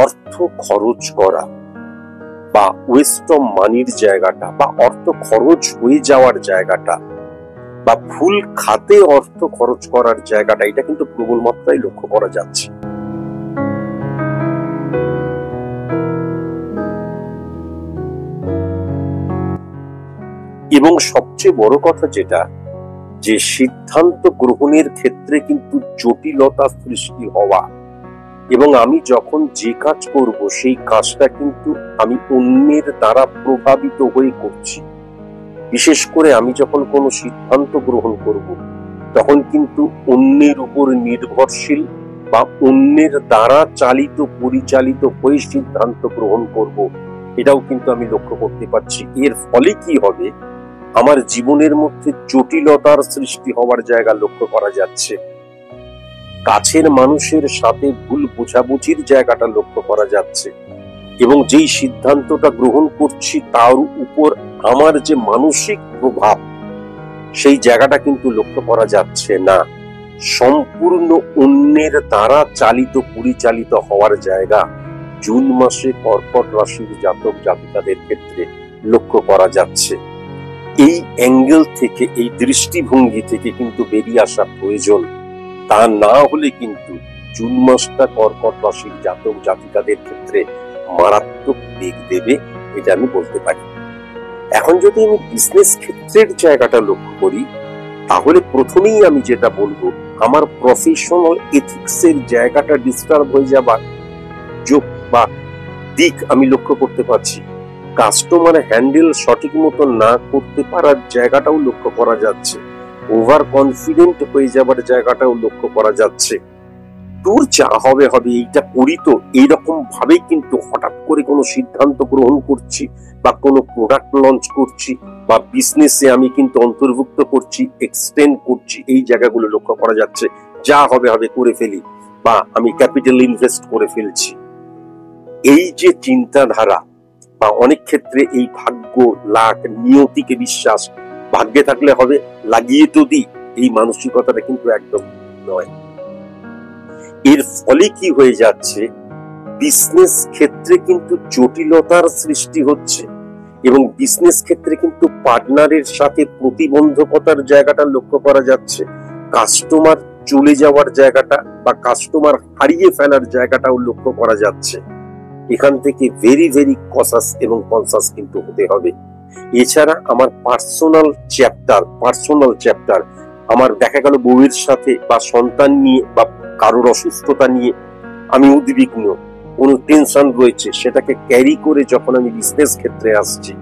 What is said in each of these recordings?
অর্থ খরচ করা বা ওয়েস্ট অফ মানির জায়গাটা বা অর্থ খরচ হয়ে যাওয়ার জায়গাটা বা ভুল খাতে অর্থ খরচ করার জায়গাটা, এটা কিন্তু প্রবল মাত্রায় লক্ষ্য করা যাচ্ছে। এবং সবচেয়ে বড় কথা যেটা, যে সিদ্ধান্ত গ্রহণের ক্ষেত্রে কিন্তু জটিলতা সৃষ্টি হওয়া, এবং আমি যখন যে কাজ করব সেই কাজটা কিন্তু আমি অন্যের দ্বারা প্রভাবিত হয়ে করছি। বিশেষ করে আমি যখন কোনো সিদ্ধান্ত গ্রহণ করব তখন কিন্তু অন্যের উপর নির্ভরশীল বা অন্যের দ্বারা চালিত পরিচালিত হয়ে সিদ্ধান্ত গ্রহণ করব, এটাও কিন্তু আমি লক্ষ্য করতে পারছি। এর ফলে কি হবে, আমার জীবনের মধ্যে জটিলতার সৃষ্টি হওয়ার জায়গা লক্ষ্য করা যাচ্ছে। কাছের মানুষের সাথে ভুল বোঝাবুঝির জায়গাটা লক্ষ্য করা যাচ্ছে, এবং যেই সিদ্ধান্তটা গ্রহণ করছি তার উপর আমার যে মানসিক প্রভাব, সেই জায়গাটা কিন্তু লক্ষ্য করা যাচ্ছে না। সম্পূর্ণ অন্যের দ্বারা চালিত পরিচালিত হওয়ার জায়গা জুন মাসে কর্কট রাশির জাতক জাতিকাদের ক্ষেত্রে লক্ষ্য করা যাচ্ছে। এই অ্যাঙ্গেল থেকে, এই দৃষ্টিভঙ্গি থেকে কিন্তু বেরিয়ে আসা প্রয়োজন। তা না হলে কিন্তু জুন মাসটা কর্কট রাশির জাতক জাতিকাদের ক্ষেত্রে মারাত্মক দিক দেবে, এটা আমি বলতে পারি। এখন যদি আমি বিজনেস ক্ষেত্রের জায়গাটা লক্ষ্য করি, তাহলে প্রথমেই আমি যেটা বলবো, আমার প্রফেশনাল এথিক্সের জায়গাটা ডিস্টার্ব হয়ে যাবার যোগ বা দিক আমি লক্ষ্য করতে পারছি। কাস্টমার হ্যান্ডেল সঠিক মতো না করতে পারার জায়গাটাও লক্ষ্য করা যাচ্ছে। ওভার কনফিডেন্ট হয়ে যাবার জায়গাটাও লক্ষ্য করা যাচ্ছে। তোর যা হবে হবে, এইটা করি তো, এইরকম ভাবে কিন্তু হঠাৎ করে কোনো সিদ্ধান্ত গ্রহণ করছি বা কোনো প্রোডাক্ট লঞ্চ করছি বা বিজনেসে আমি কিন্তু অন্তর্ভুক্ত করছি, এক্সটেন্ড করছি, এই জায়গাগুলো লক্ষ্য করা যাচ্ছে। যা হবে হবে করে ফেলি, বা আমি ক্যাপিটাল ইনভেস্ট করে ফেলছি, এই যে চিন্তাধারা, বা অনেক ক্ষেত্রে এই ভাগ্য, লাক, নিয়তিকে বিশ্বাস, ভাগ্যে থাকলে হবে, লাগিয়ে তো দিই, এই মানসিকতাটা কিন্তু একদম নয়। এর ফলে কি হয়ে যাচ্ছে, বিজনেস ক্ষেত্রে কিন্তু জটিলতার সৃষ্টি হচ্ছে, এবং বিজনেস ক্ষেত্রে কিন্তু পার্টনারের সাথে প্রতিবন্ধকতার জায়গাটা লক্ষ্য করা যাচ্ছে। কাস্টমার চলে যাওয়ার জায়গাটা বা কাস্টমার হারিয়ে ফেলার জায়গাটাও লক্ষ্য করা যাচ্ছে। এখান থেকে ভেরি ভেরি কসাস এবং কনসাস কিন্তু হতে হবে। এছাড়া আমার পার্সোনাল চ্যাপ্টার আমার দেখা গেল বউয়ের সাথে বা সন্তান নিয়ে বা কারোর অসুস্থতা নিয়ে আমি উদ্বিগ্ন, কোনো টেনশন রয়েছে, সেটাকে ক্যারি করে যখন আমি বিজনেস ক্ষেত্রে আসছি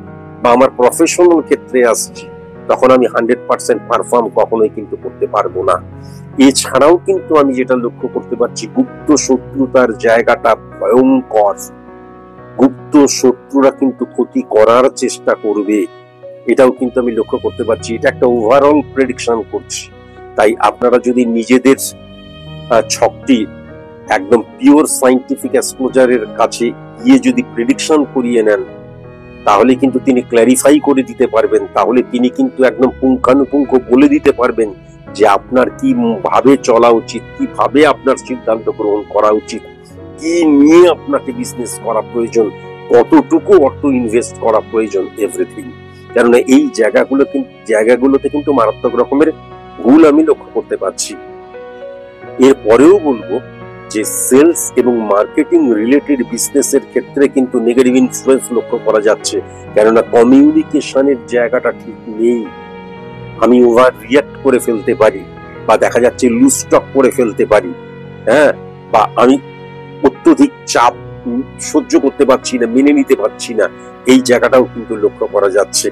বা আমার প্রফেশনাল ক্ষেত্রে আসছি, তখন আমি 100% পারফর্ম কখনোই কিন্তু করতে পারবো না। এছাড়াও কিন্তু আমি যেটা লক্ষ্য করতে পারছি, গুপ্ত শত্রুতার জায়গাটা ভয়ঙ্কর। গুপ্ত শত্রুরা কিন্তু ক্ষতি করার চেষ্টা করবে, এটাও কিন্তু আমি লক্ষ্য করতে পারছি। এটা একটা ওভারঅল প্রেডিকশন করছি। তাই আপনারা যদি নিজেদের ছকটি একদম পিওর সায়েন্টিফিক অ্যাস্ট্রোলজারের কাছে গিয়ে যদি প্রেডিকশন করিয়ে নেন, তাহলে কিন্তু তিনি ক্ল্যারিফাই করে দিতে পারবেন। তাহলে তিনি কিন্তু একদম পুঙ্খানুপুঙ্খ বলে দিতে পারবেন যে আপনার কি ভাবে চলা উচিত, কিভাবে আপনার সিদ্ধান্ত গ্রহণ করা উচিত, কি নিয়ে আপনাকে বিজনেস করা প্রয়োজন, কতটুকু অর্থ ইনভেস্ট করা প্রয়োজন, এভরিথিং। কারণ এই জায়গাগুলোতে কিন্তু মারাত্মক রকমের ভুল আমি লক্ষ্য করতে পারছি। এরপরেও বলবো যে সেলস এবং মার্কেটিং রিলেটেড বিজনেসের ক্ষেত্রে কিন্তু নেগেটিভ ইনফ্লুয়েন্স লক্ষ্য করা যাচ্ছে, কেননা কমিউনিকেশনের জায়গাটা ঠিক নেই। আমি ওভার রিয়াক্ট করে ফেলতে পারি, বা দেখা যাচ্ছে লুজ স্টক করে ফেলতে পারি, হ্যাঁ, বা আমি অত্যধিক চাপ সহ্য করতে পারছি না, মেনে নিতে পারছি না, এই জায়গাটাও কিন্তু লক্ষ্য করা যাচ্ছে।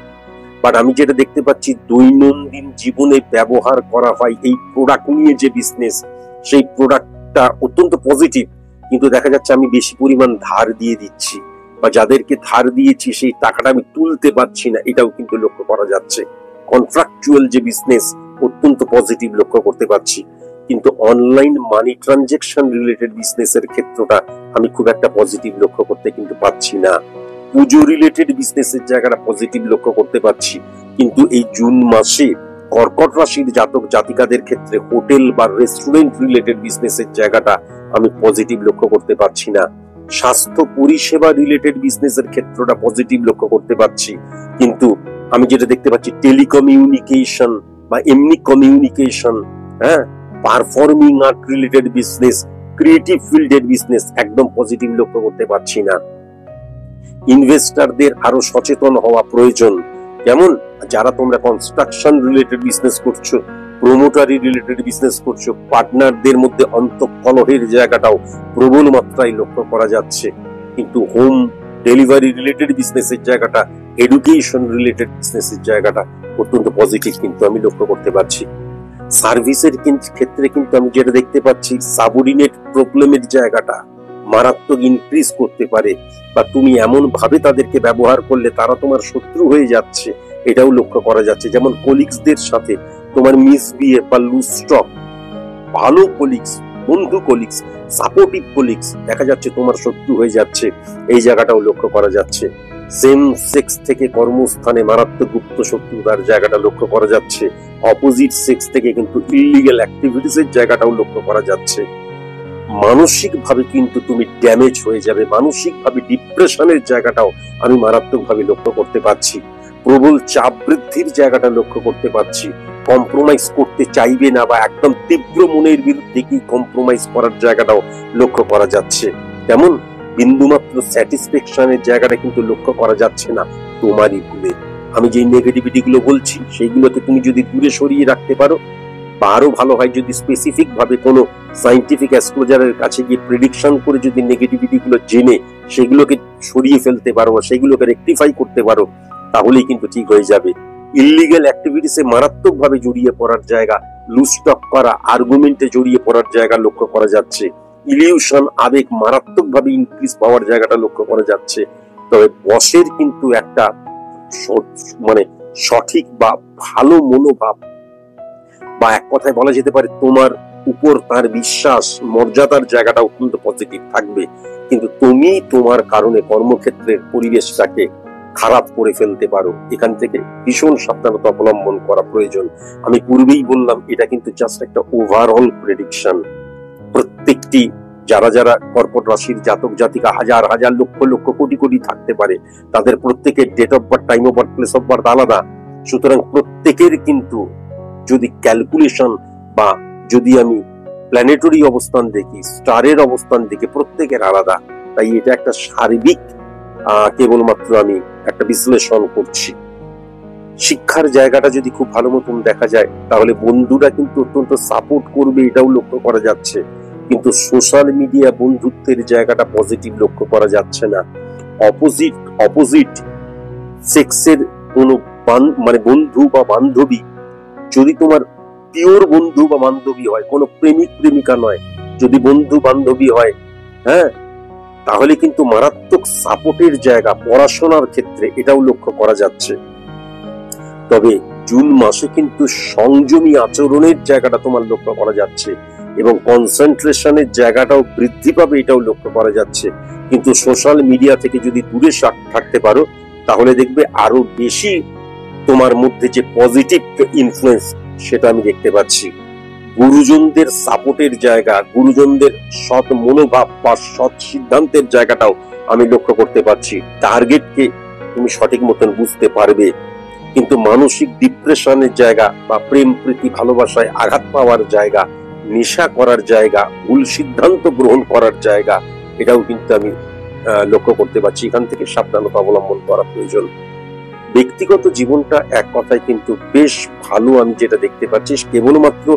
বাট আমি যেটা দেখতে পাচ্ছি, দৈনন্দিন জীবনে ব্যবহার করা হয় এই প্রোডাক্ট নিয়ে যে বিজনেস, সেই প্রোডাক্টটা অত্যন্ত পজিটিভ, কিন্তু দেখা যাচ্ছে আমি বেশি পরিমাণ ধার দিয়ে দিচ্ছি, বা যাদেরকে ধার দিয়েছি সেই টাকাটা আমি তুলতে পারছি না, এটাও কিন্তু লক্ষ্য করা যাচ্ছে। কন্ট্রাকচুয়াল যে বিজনেস, অত্যন্ত পজিটিভ লক্ষ্য করতে পারছি, কিন্তু অনলাইন মানি ট্রানজেকশন রিলেটেড বিজনেসের ক্ষেত্রটা আমি খুব একটা পজিটিভ লক্ষ্য করতে কিন্তু পারছি না। পুজো রিলেটেড বিজনেসের জায়গাটা পজিটিভ লক্ষ্য করতে পারছি, কিন্তু এই জুন মাসে কর্কট রাশির জাতক জাতিকাদের ক্ষেত্রে হোটেল বা রেস্টুরেন্ট রিলেটেড বিজনেসের জায়গাটা আমি পজিটিভ লক্ষ্য করতে পারছি না। স্বাস্থ্য পরিষেবা রিলেটেড বিজনেসের ক্ষেত্রটা পজিটিভ লক্ষ্য করতে পারছি। কিন্তু আমি যেটা দেখতে পাচ্ছি টেলিকমিউনিকেশন বা এমনি কমিউনিকেশন, হ্যাঁ, performing art related business, creative ফিল্ডের বিজনেস একদম পজিটিভ লক্ষ্য করতে পারছি না। ইনভেস্টরদের আরো সচেতন হওয়া প্রয়োজন। যেমন যারা তোমরা কনস্ট্রাকশন রিলেটেড বিজনেস করছো, প্রমোটারি রিলেটেড বিজনেস করছো, পার্টনারদের মধ্যে অন্তঃকলহের জায়গাটাও প্রবল মাত্রায় লক্ষ্য করা যাচ্ছে। কিন্তু হোম ডেলিভারি রিলেটেড বিজনেসের জায়গাটা, এডুকেশন রিলেটেড বিজনেসের জায়গাটা অত্যন্ত পজিটিভ কিন্তু আমি লক্ষ্য করতে পারছি। সার্ভিসের ক্ষেত্রে কিন্তু আমি যেটা দেখতে পাচ্ছি সাবঅর্ডিনেট প্রবলেমের জায়গাটা মারাত্মক ইনক্রিজ করতে পারে, বা তুমি এমন ভাবে তাদেরকে ব্যবহার করলে তারা তোমার শত্রু হয়ে যাচ্ছে, এটাও লক্ষ্য করা যাচ্ছে। যেমন কলিগসদের সাথে তোমার মিসবিহেভ বা লুজ স্টক, ভালো কলিগস, বন্ধু কলিগস, সাপোর্টিভ কলিগস দেখা যাচ্ছে তোমার শত্রু হয়ে যাচ্ছে, এই জায়গাটাও লক্ষ্য করা যাচ্ছে। সেম সেক্স থেকে কর্মস্থানে মারাত্মক গুপ্ত শত্রুতার জায়গাটা লক্ষ্য করা যাচ্ছে। অপোজিট সেক্স থেকে কিন্তু ইলিগাল অ্যাক্টিভিটিস এর জায়গাটাও লক্ষ্য করা যাচ্ছে। মানসিক ভাবে কিন্তু তুমি ড্যামেজ হয়ে যাবে, মানসিক ভাবে ডিপ্রেশনের জায়গাটাও আমি মারাত্মক ভাবে লক্ষ্য করতে পারছি। প্রবল চাপ বৃদ্ধির জায়গাটা লক্ষ্য করতে পারছি। কম্প্রোমাইজ করতে চাইবে না, বা একদম তীব্র মনের বিরুদ্ধে কি কম্প্রোমাইজ করার জায়গাটাও লক্ষ্য করা যাচ্ছে। তেমন বিন্দুমাত্র স্যাটিসফ্যাকশনের জায়গাটা কিন্তু লক্ষ্য করা যাচ্ছে না তোমারই ভুলে। আমি যে নেগেটিভিটি গুলো বলছি সেইগুলোকে তুমি যদি দূরে সরিয়ে রাখতে পারো, বা আরো ভালো হয় যদি স্পেসিফিক ভাবে কোনো সাইন্টিফিক অ্যাস্ট্রোলজারের কাছে গিয়ে প্রেডিকশন করে যদি নেগেটিভিটি গুলো জেনে সেগুলোকে সরিয়ে ফেলতে পারো বা সেগুলোকে রেকটিফাই করতে পারো, তাহলেই কিন্তু ঠিক হয়ে যাবে। ইললিগাল অ্যাক্টিভিটিসে মারাত্মক ভাবে জড়িয়ে পড়ার জায়গা, লুস্টক করা, আর্গুমেন্টে জড়িয়ে পড়ার জায়গা লক্ষ্য করা যাচ্ছে। ইলিউশন, আবেগ মারাত্মক ভাবে ইনক্রিজ পাওয়ার জায়গাটা লক্ষ্য করা যাচ্ছে। তবে বসের কিন্তু একটা মানে সঠিক বা ভালো মনোভাব, বা এক কথায় বলা যেতে পারে তোমার উপর তার বিশ্বাস, মর্যাদার জায়গাটা অত্যন্ত পজিটিভ থাকবে। কিন্তু তুমি তোমার কারণে কর্মক্ষেত্রের পরিবেশটাকে খারাপ করে ফেলতে পারো। এখান থেকে ভীষণ সাবধানতা অবলম্বন করা প্রয়োজন। আমি পূর্বেই বললাম এটা কিন্তু জাস্ট একটা ওভারঅল প্রেডিকশন। প্রত্যেকটি যারা যারা কর্কট রাশির জাতক জাতিকা হাজার হাজার লক্ষ লক্ষ কোটি কোটি থাকতে পারে, তাদের প্রত্যেকের date of birth, time of birth, place of birth আলাদা। সুতরাং প্রত্যেকের কিন্তু যদি ক্যালকুলেশন বা যদি আমি প্ল্যানেটরি অবস্থান দেখি, স্টারের অবস্থান দেখি, প্রত্যেকের আলাদা। তাই এটা একটা সার্বিক কেবলমাত্র আমি একটা বিশ্লেষণ করছি। শিক্ষার জায়গাটা যদি খুব ভালো মতন দেখা যায় তাহলে বন্ধুরা কিন্তু অত্যন্ত সাপোর্ট করবে, এটাও লক্ষ্য করা যাচ্ছে। কিন্তু সোশ্যাল মিডিয়া বন্ধুত্বের জায়গাটা পজিটিভ লক্ষ্য করা যাচ্ছে না। অপোজিট সেক্সের কোনো মানে বন্ধু বা বান্ধবী যদি তোমার পিওর বন্ধু বা বান্ধবী হয়, কোনো প্রেমিক প্রেমিকা নয়, যদি বন্ধু বান্ধবী হয়, হ্যাঁ, তাহলে কিন্তু মারাত্মক সাপোর্টের জায়গা পড়াশোনার ক্ষেত্রে এটাও লক্ষ্য করা যাচ্ছে। তবে জুন মাসে কিন্তু সংযমী আচরণের জায়গাটা তোমার লক্ষ্য করা যাচ্ছে এবং কনসেন্ট্রেশনের জায়গাটাও বৃদ্ধি পাবে, এটাও লক্ষ্য করা যাচ্ছে। কিন্তু সোশ্যাল মিডিয়া থেকে যদি দূরে থাকতে পারো তাহলে দেখবে আরো বেশি তোমার মধ্যে যে পজিটিভ ইনফ্লুয়েন্স সেটা আমি দেখতে পাচ্ছি। গুরুজনদের সাপোর্টের জায়গা, গুরুজনদের সৎ মনোভাব বা সৎ সিদ্ধান্তের জায়গাটাও আমি লক্ষ্য করতে পারছি। টার্গেটকে তুমি সঠিক মতন বুঝতে পারবে, কিন্তু মানসিক ডিপ্রেশনের জায়গা বা প্রেম প্রীতি ভালোবাসায় আঘাত পাওয়ার জায়গা, নেশা করার জায়গা, ভুল সিদ্ধান্ত গ্রহণ করার জায়গা, এটাও কিন্তু আমি লক্ষ্য করতে পারছি। এখান থেকে সাবধানতা অবলম্বন করা প্রয়োজন। ব্যক্তিগত জীবনটা এক কথায় কিন্তু বেশ ভালো আমি যেটা দেখতে পাচ্ছি। কেবলমাত্র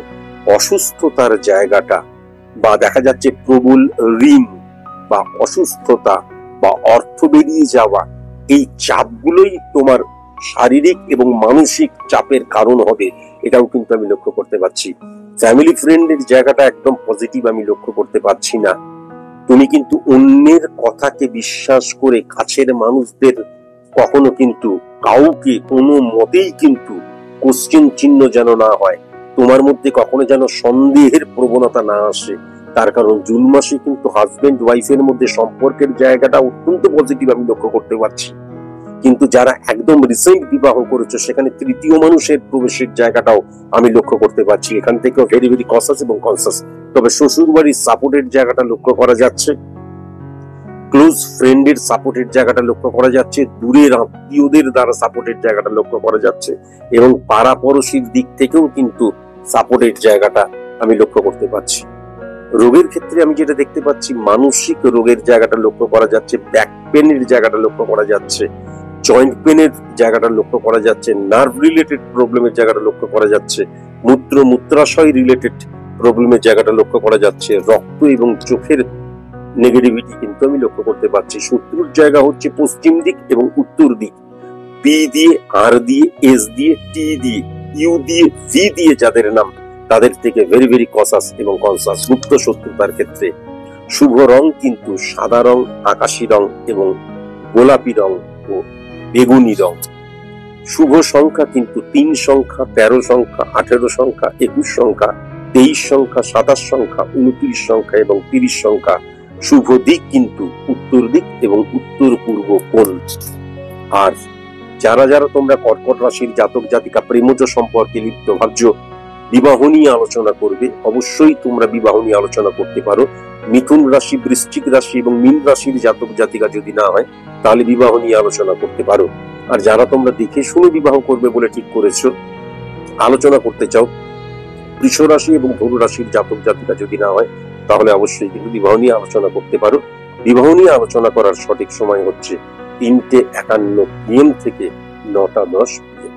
অসুস্থতার জায়গাটা বা দেখা যাচ্ছে প্রবল ঋণ বা অসুস্থতা বা অর্থ বেরিয়ে যাওয়া, এই চাপগুলোই তোমার শারীরিক এবং মানসিক চাপের কারণ হবে, এটাও কিন্তু আমি লক্ষ্য করতে পারছি। ফ্যামিলি ফ্রেন্ডের জায়গাটা একদম পজিটিভ আমি লক্ষ্য করতে পারছি না। তুমি কিন্তু অন্যের কথাকে বিশ্বাস করে কাছের মানুষদের কখনো কিন্তু কাউকে কোনো মতেই কিন্তু কোশ্চেন চিহ্ন যেন না হয়, তোমার মধ্যে কখনো যেন সন্দেহের প্রবণতা না আসে। তার কারণ জুন মাসে কিন্তু হাজবেন্ড ওয়াইফের মধ্যে সম্পর্কের জায়গাটা অত্যন্ত পজিটিভ আমি লক্ষ্য করতে পারছি। কিন্তু যারা একদম রিসেন্ট বিবাহ করেছে সেখানে তৃতীয় মানুষের প্রবেশের জায়গাটাও আমি লক্ষ্য করতে পারছি। এখান থেকেও ভেরি ভেরি কনসাস এবং কনসাস। তবে শ্বশুর বাড়ির সাপোর্টের জায়গাটা লক্ষ্য করা যাচ্ছে। ক্লোজ ফ্রেন্ডের সাপোর্টের জায়গাটা লক্ষ্য করা যাচ্ছে, দূরের আত্মীয়দের দ্বারা সাপোর্টের জায়গাটা লক্ষ্য করা যাচ্ছে, এবং পাড়াপড়শির দিক থেকেও কিন্তু সাপোর্টের জায়গাটা আমি লক্ষ্য করতে পারছি। রোগের ক্ষেত্রে আমি যেটা দেখতে পাচ্ছি, মানসিক রোগের জায়গাটা লক্ষ্য করা যাচ্ছে, ব্যাক পেনের জায়গাটা লক্ষ্য করা যাচ্ছে, জয়েন্ট পেনের জায়গাটা লক্ষ্য করা যাচ্ছে, নার্ভ রিলেটেড প্রবলেমের জায়গাটা লক্ষ্য করা যাচ্ছে, মূত্রাশয় রিলেটেড প্রবলেমের জায়গাটা লক্ষ্য করা যাচ্ছে, রক্ত এবং চোখের নেগেটিভিটি কিন্তু আমি লক্ষ্য করতে পারছি। শত্রুর জায়গা হচ্ছে পশ্চিম দিক এবং উত্তর দিক। পি দিয়ে, আর দিয়ে, এস দিয়ে, টি দিয়ে, ইউ দিয়ে, ভি দিয়ে যাদের নাম, তাদের থেকে ভেরি ভেরি কসাস এবং কনসাস। গুপ্ত শত্রুতার ক্ষেত্রে শুভ রং কিন্তু সাদা রং, আকাশি রং এবং গোলাপি রং ও বেগুনি রং। শুভ সংখ্যা কিন্তু 3 সংখ্যা, 13 সংখ্যা, 18 সংখ্যা, 21 সংখ্যা, 23 সংখ্যা, 27 সংখ্যা, 29 সংখ্যা এবং 30 সংখ্যা। শুভ দিক কিন্তু উত্তর দিক এবং উত্তর পূর্ব কোণ। আর যারা যারা তোমরা কর্কট রাশির জাতক জাতিকা প্রেমজ সম্পর্কে লিপ্ত ভাবছো, বিবাহ নিয়ে আলোচনা করবে, অবশ্যই তোমরা বিবাহ নিয়ে আলোচনা করতে পারো। মিথুন রাশি, বৃশ্চিক রাশি এবং মীন রাশির জাতক জাতিকা যদি না হয়, তাহলে বিবাহ নিয়ে আলোচনা করতে পারো। আর যারা তোমরা দেখে শুনে বিবাহ করবে বলে ঠিক করেছো, আলোচনা করতে চাও, বৃষ রাশি এবং ধনু রাশির জাতক জাতিকা যদি না হয়, তাহলে অবশ্যই কিন্তু বিবাহ নিয়ে আলোচনা করতে পারো। বিবাহ নিয়ে আলোচনা করার সঠিক সময় হচ্ছে 3:51 PM থেকে 9:10 PM।